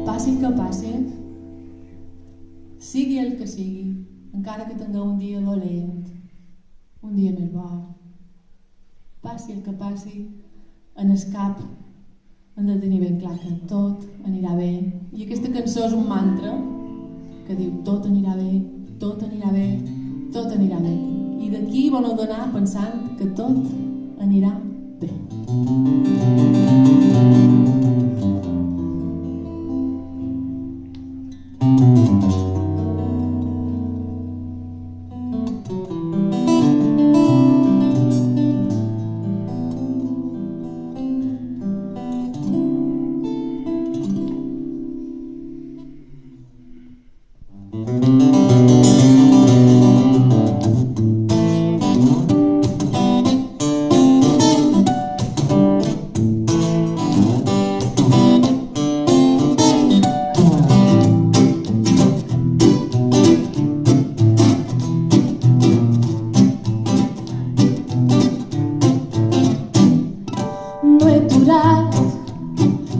Passi el que passi, sigui el que sigui, encara que tingueu un dia dolent, un dia més bo, passi el que passi, en el cap hem de tenir ben clar que tot anirà bé. I aquesta cançó és un mantra que diu tot anirà bé, tot anirà bé, tot anirà bé. I d'aquí vol donar pensant que tot anirà bé.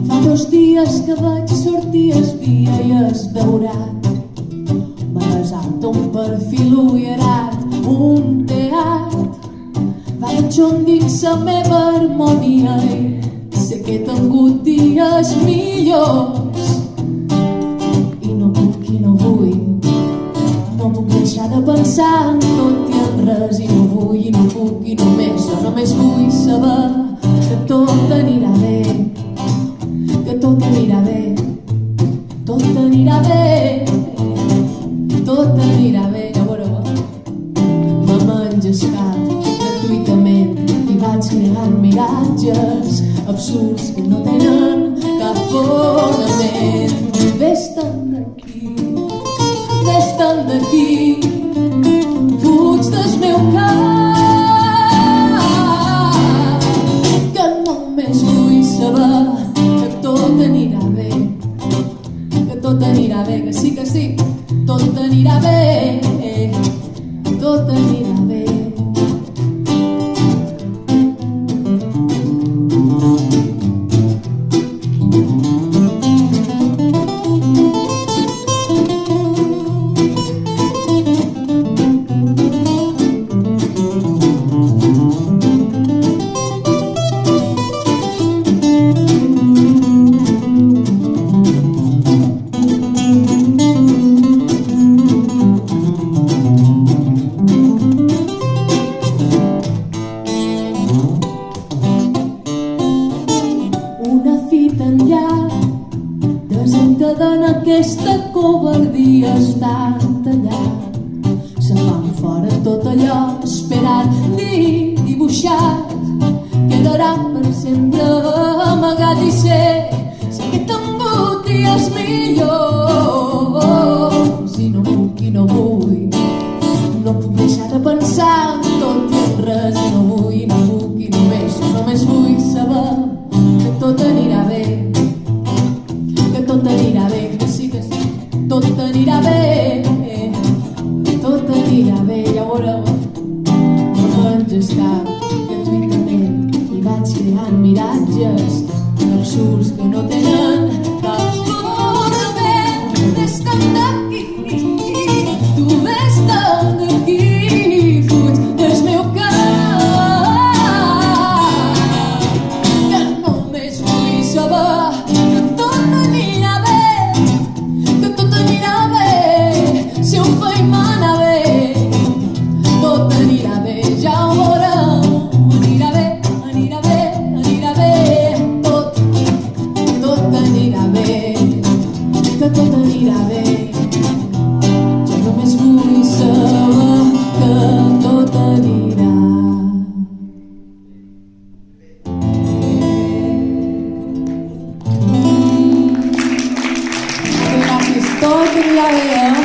Fa 2 dies que vaig sortir el dia i es daurat. M'ha desat un perfil ullerat, un teat. Vaig on dins la meva harmonia i sé que he tingut dies millors. I no puc i no vull, no puc deixar de pensar en tot i en res. I no vull i no puc i només, jo només vull saber que tot anirà bé, que tot anirà bé, tot anirà bé, tot anirà bé. Ja ho veureu. M'ha engescat gratuïtament i vaig creant miratges absurds que no tenen cap fonament. Vés-te'n d'aquí, vés-te'n d'aquí, fuig del meu cap, que només vull saber que tot anirà bé, que tot anirà bé, que sí, tot anirà bé, tot anirà bé. Desencadena aquesta covardia, està tallat. Se fan fora tot allò esperat, dibuixat. Quedarà per sempre amagat i sé que he tingut dies millors. I no puc i no vull, no puc deixar de pensar en tot i en res. I no vull i no puc i només vull saber que tot anirà bé, tot anirà bé, que sí, tot anirà bé, tot anirà bé. Ja ho veureu. M'ha engestat gratuïtament i vaig creant miratges absurds que no tenen cap fonament. Vés-te'n d'aquí, tu vés-te'n d'aquí, fuig del meu cap, que només vull saber que tot anirà bé, que tot anirà bé, si ho feim anar bé, tot anirà bé, ja ho veureu. Anirà bé, anirà bé, anirà bé, tot anirà bé, que tot anirà bé. Jo només vull saber que tot anirà bé. Gràcies, tot anirà bé,